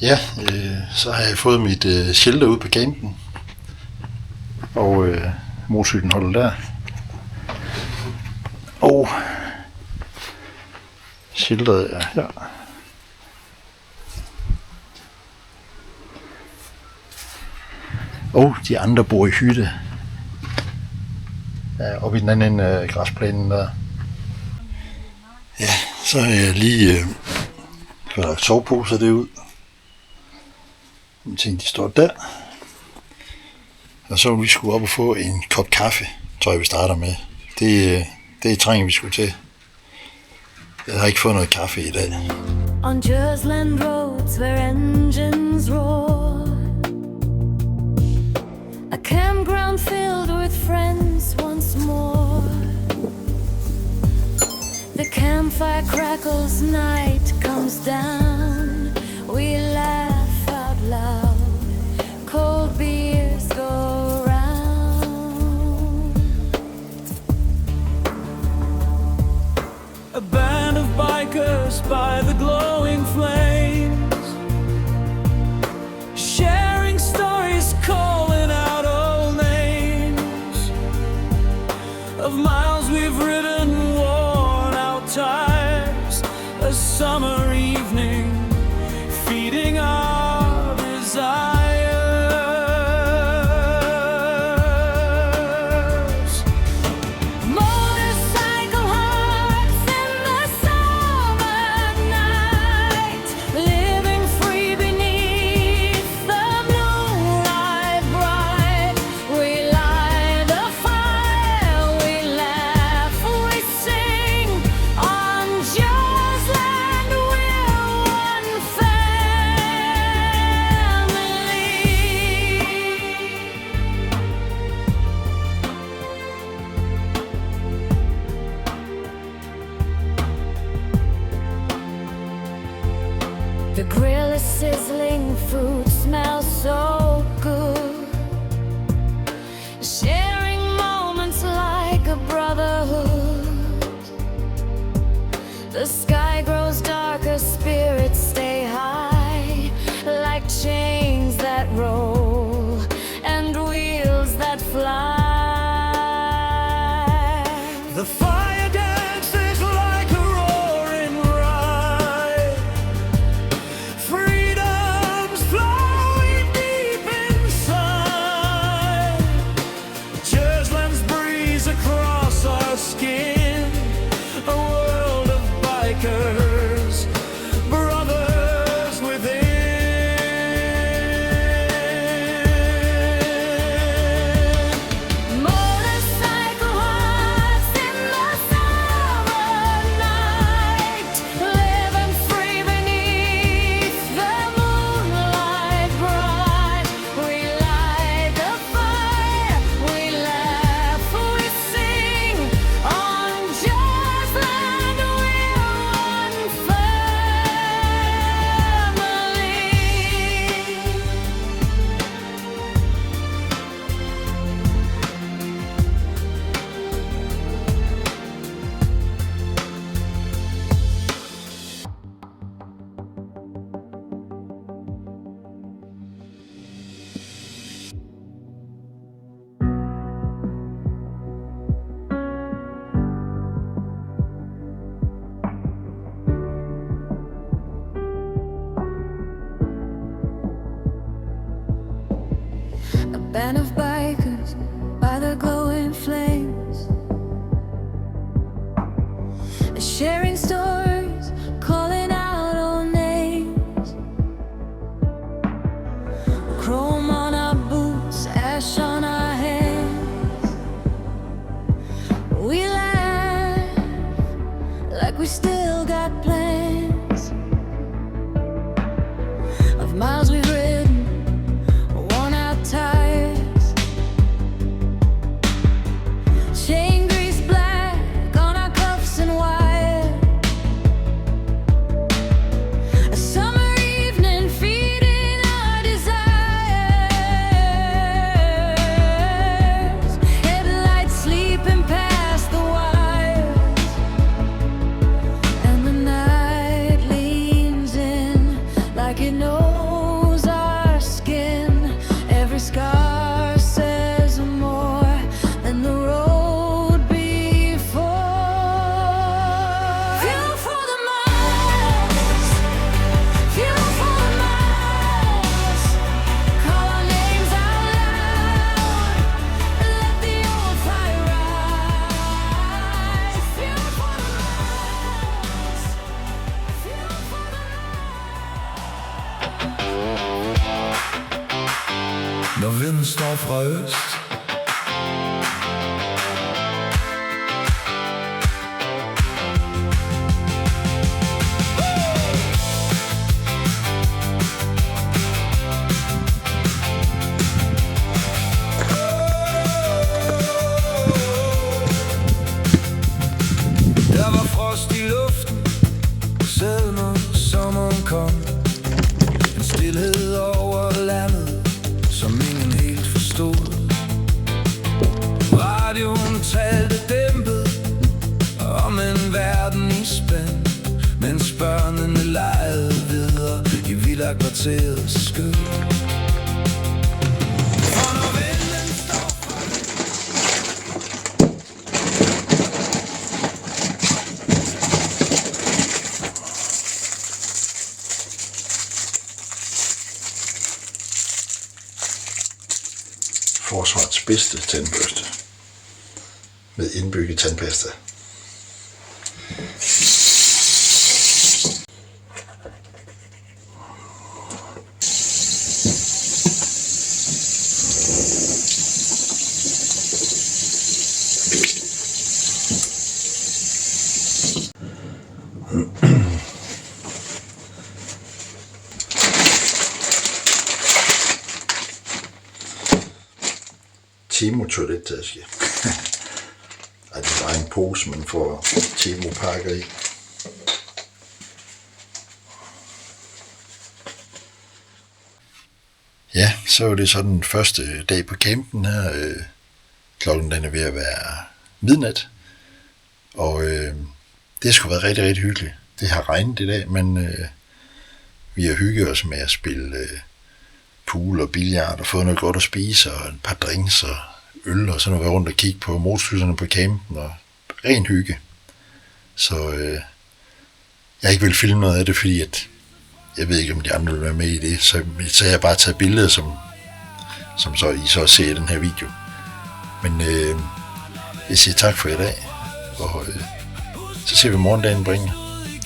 Ja, så har jeg fået mit shelter ude på Campen, og motorcyklen holder der. Og shelteret er her. Og de andre bor i hytte. Ja, oppe i den anden ende af græsplænen der. Ja, så har jeg lige lagt soveposer derud. Jeg tænkte, de står der. Og så vil vi skulle op og få en kop kaffe, tror jeg vi starter med. Det trænger vi skulle til. Jeg har ikke fået noget kaffe i dag. On Jersland roads where engines roar, a campground filled with friends once more. The campfire crackles, night comes down. We laugh out loud, cold beers go round. A band of bikers by the glowing flames, sharing stories, calling out old names of miles we've ridden, worn out tires, a summer evening feeding our desires. Motorcycle hearts in the summer night, living free beneath the moonlight bright. We light the fire, we laugh, we sing. On Jersland we're one family. The grill is sizzling, food smells so good. Sharing moments like a brotherhood. The sky grows darker, spirits stay high, like chains that roll and wheels that fly. The fire dances like a roaring ride. Freedom's flowing deep inside. Jersland's breeze across our skin. A world of bikers, brothers within. Motorcycle hearts in the summer night, living free beneath the moonlight bright. We light the fire, we laugh, we sing. On Jersland we're one family. A band of bikers by the glowing flames, sharing stories, calling out old names. Chrome on our boots, ash on our hands. We laugh like we still got plans of miles we've ridden, worn out tires, chain grease black on our cuffs and wires. når vinden står fra øst. Der var frost i luften, selv når sommeren kom. En stilhed over landet, som ingen helt forstod. Radioen talte dæmpet om en verden i spænd, mens børnene legede videre i villakvarterets skød. Forsvarets bedste tandbørste med indbygget tandpasta. Timo toilettaske. Ej, det er bare en pose, man får Timo pakker i. Ja, så er det så den første dag på campen her. Klokken den er ved at være midnat. Og det har sgu været rigtig, rigtig hyggeligt. Det har regnet i dag, men vi har hygget os med at spille pool og billard og fået noget godt at spise og et par drinks og øl, og så nu været rundt og kigge på motorcyklerne på campen og ren hygge. Så jeg ikke vil filme noget af det, fordi at jeg ved ikke, om de andre vil være med i det, så har jeg bare taget billeder, som så I så ser i den her video. Men jeg siger tak for i dag, og så ser vi morgendagen bringer.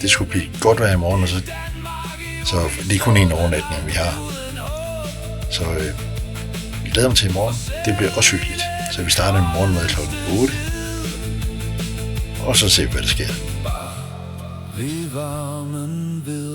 Det skulle blive godt vejr i morgen, og så det er kun en overnatning, vi har. Så vi glæder mig til i morgen. Det bliver også hyggeligt. Så vi starter med morgenmad klokken 8. Og så ser vi, hvad der sker. Ved varmen ved